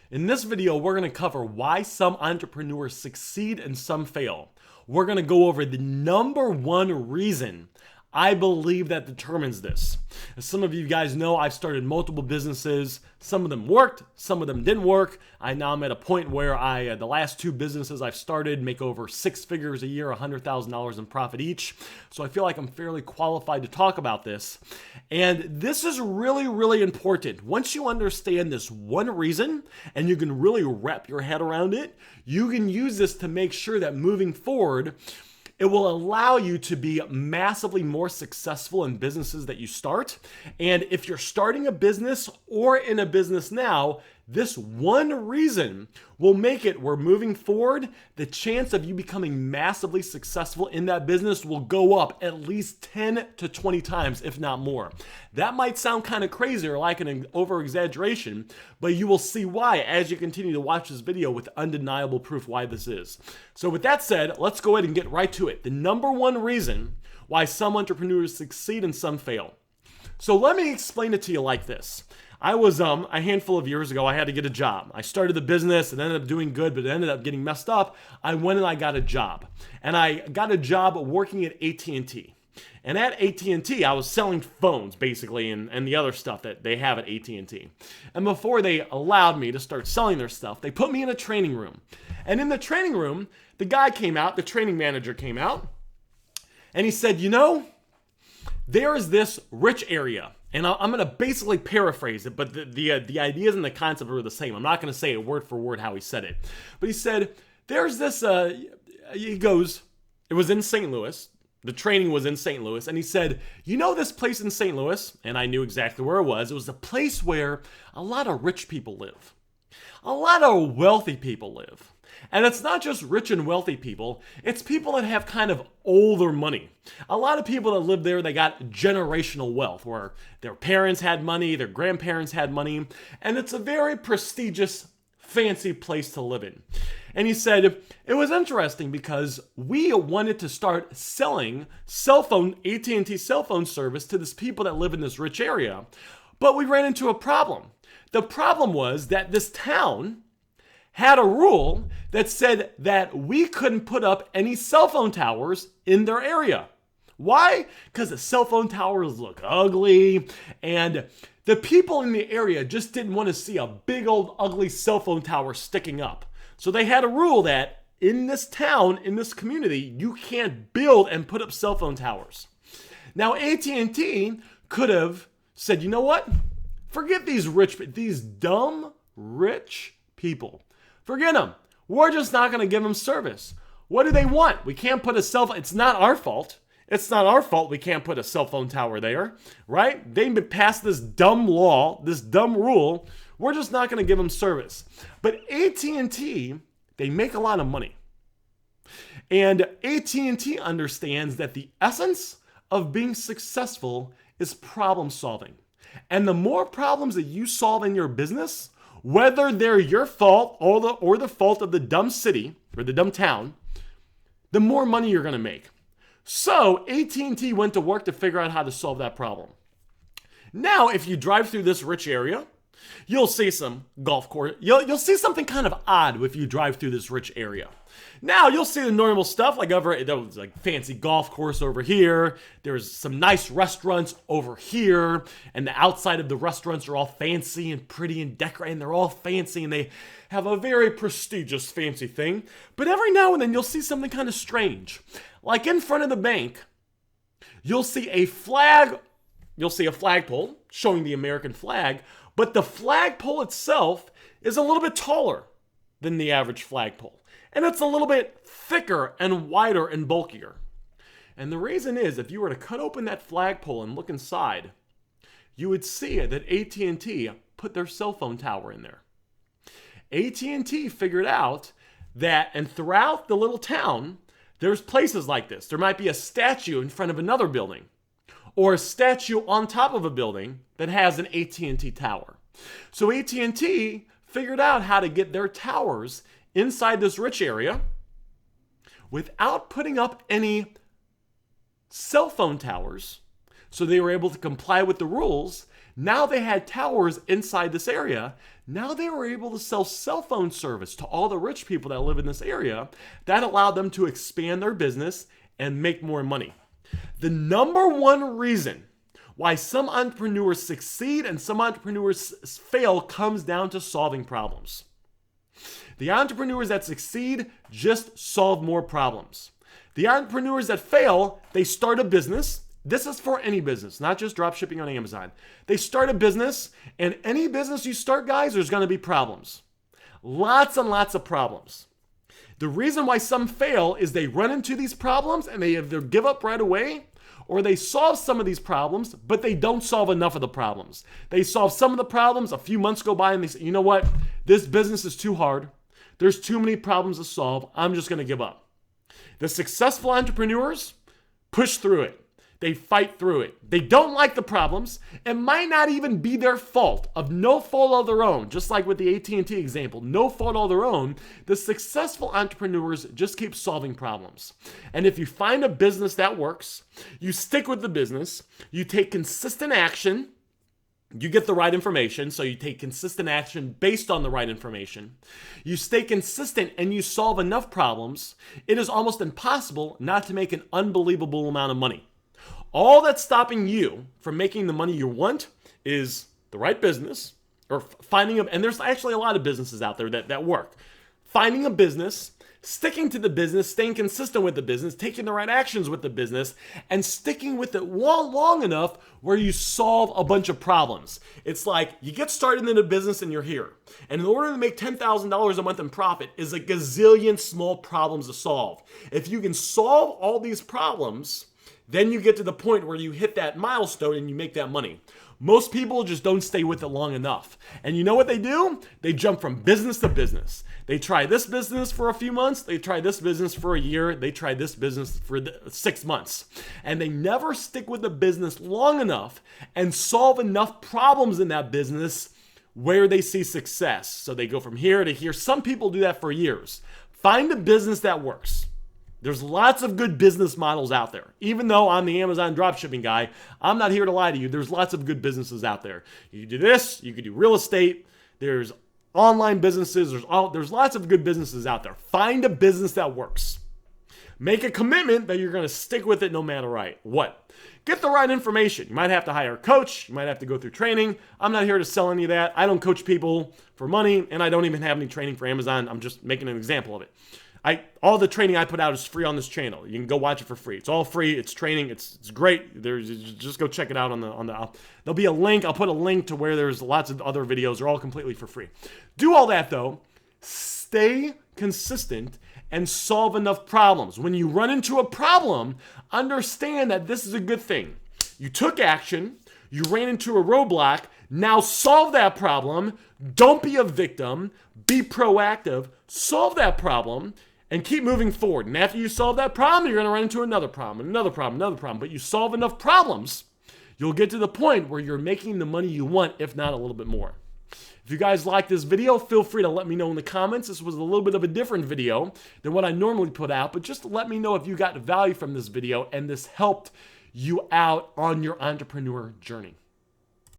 In this video, we're going to cover why some entrepreneurs succeed and some fail. We're going to go over the number one reason I believe that determines this. As some of you guys know, I've started multiple businesses. Some of them worked, some of them didn't work. Now I'm at a point where the last two businesses I've started make over 6 figures a year, $100,000 in profit each. So I feel like I'm fairly qualified to talk about this. And this is really, really important. Once you understand this one reason and you can really wrap your head around it, you can use this to make sure that moving forward, it will allow you to be massively more successful in businesses that you start. And if you're starting a business or in a business now, this one reason will make it where moving forward, the chance of you becoming massively successful in that business will go up at least 10 to 20 times, if not more. That might sound kind of crazy or like an over-exaggeration, but you will see why as you continue to watch this video with undeniable proof why this is. So with that said, let's go ahead and get right to it. The number one reason why some entrepreneurs succeed and some fail. So let me explain it to you like this. I was, a handful of years ago, I had to get a job. I started the business and ended up doing good, but it ended up getting messed up. I went and I got a job. And I got a job working at AT&T. And at AT&T, I was selling phones, basically, and the other stuff that they have at AT&T. And before they allowed me to start selling their stuff, they put me in a training room. And in the training room, the guy came out, the training manager came out, and he said, you know, there is this rich area. And I'm going to basically paraphrase it, but the ideas and the concept are the same. I'm not going to say it word for word how he said it. But he said, there's this, he goes, it was in St. Louis. The training was in St. Louis. And he said, you know this place in St. Louis? And I knew exactly where it was. It was a place where a lot of rich people live. A lot of wealthy people live. And it's not just rich and wealthy people, it's people that have kind of older money. A lot of people that live there, they got generational wealth where their parents had money, their grandparents had money, and it's a very prestigious, fancy place to live in. And he said, it was interesting because we wanted to start selling AT&T cell phone service to these people that live in this rich area, but we ran into a problem. The problem was that this town had a rule that said that we couldn't put up any cell phone towers in their area. Why? Because the cell phone towers look ugly, and the people in the area just didn't want to see a big old ugly cell phone tower sticking up. So they had a rule that in this town, in this community, you can't build and put up cell phone towers. Now AT&T could have said, you know what? Forget these dumb, rich people. Forget them. We're just not going to give them service. What do they want? We can't put a cell phone. It's not our fault. It's not our fault we can't put a cell phone tower there, right? They passed this dumb law, this dumb rule. We're just not going to give them service. But AT&T, they make a lot of money. And AT&T understands that the essence of being successful is problem solving. And the more problems that you solve in your business, whether they're your fault or the fault of the dumb city or the dumb town, the more money you're going to make. So AT&T went to work to figure out how to solve that problem. Now, if you drive through this rich area, you'll see some golf course. You'll see something kind of odd if you drive through this rich area. Now you'll see the normal stuff there was like fancy golf course over here. There's some nice restaurants over here, and the outside of the restaurants are all fancy and pretty and decorated. And they're all fancy and they have a very prestigious fancy thing. But every now and then you'll see something kind of strange. Like in front of the bank, you'll see a flag. You'll see a flagpole showing the American flag, but the flagpole itself is a little bit taller than the average flagpole. And it's a little bit thicker and wider and bulkier. And the reason is, if you were to cut open that flagpole and look inside, you would see that AT&T put their cell phone tower in there. AT&T figured out that, and throughout the little town, there's places like this. There might be a statue in front of another building, or a statue on top of a building that has an AT&T tower. So AT&T figured out how to get their towers inside this rich area without putting up any cell phone towers. So they were able to comply with the rules Now they had towers inside this area. Now they were able to sell cell phone service to all the rich people that live in this area. That allowed them to expand their business and make more money. The number one reason why some entrepreneurs succeed and some entrepreneurs fail comes down to solving problems. The entrepreneurs that succeed just solve more problems. The entrepreneurs that fail, they start a business. This is for any business, not just drop shipping on Amazon. They start a business, and any business you start, guys, there's going to be problems. Lots and lots of problems. The reason why some fail is they run into these problems and they either give up right away, or they solve some of these problems, but they don't solve enough of the problems. They solve some of the problems, a few months go by, and they say, you know what? This business is too hard. There's too many problems to solve. I'm just going to give up. The successful entrepreneurs push through it. They fight through it. They don't like the problems. It might not even be their fault, of no fault of their own. Just like with the AT&T example, no fault of their own. The successful entrepreneurs just keep solving problems. And if you find a business that works, you stick with the business, you take consistent action, you get the right information, so you take consistent action based on the right information. You stay consistent and you solve enough problems, it is almost impossible not to make an unbelievable amount of money. All that's stopping you from making the money you want is the right business, or finding and there's actually a lot of businesses out there that work. Finding a business, sticking to the business, staying consistent with the business, taking the right actions with the business, and sticking with it long enough where you solve a bunch of problems. It's like you get started in a business and you're here. And in order to make $10,000 a month in profit is a gazillion small problems to solve. If you can solve all these problems, then you get to the point where you hit that milestone and you make that money. Most people just don't stay with it long enough. And you know what they do? They jump from business to business. They try this business for a few months. They try this business for a year. They try this business for 6 months. And they never stick with the business long enough and solve enough problems in that business where they see success. So they go from here to here. Some people do that for years. Find a business that works. There's lots of good business models out there. Even though I'm the Amazon dropshipping guy, I'm not here to lie to you. There's lots of good businesses out there. You can do this, you can do real estate, there's online businesses, there's lots of good businesses out there. Find a business that works. Make a commitment that you're going to stick with it no matter what. Get the right information. You might have to hire a coach. You might have to go through training. I'm not here to sell any of that. I don't coach people for money, and I don't even have any training for Amazon. I'm just making an example of it. All the training I put out is free on this channel. You can go watch it for free. It's all free. It's training. It's great. Just go check it out on the. There'll be a link. I'll put a link to where there's lots of other videos. They're all completely for free. Do all that though. Stay consistent and solve enough problems. When you run into a problem, understand that this is a good thing. You took action. You ran into a roadblock. Now solve that problem. Don't be a victim. Be proactive. Solve that problem. And keep moving forward. And after you solve that problem, you're going to run into another problem, another problem, another problem. But you solve enough problems, you'll get to the point where you're making the money you want, if not a little bit more. If you guys like this video, feel free to let me know in the comments. This was a little bit of a different video than what I normally put out, but just let me know if you got value from this video and this helped you out on your entrepreneur journey.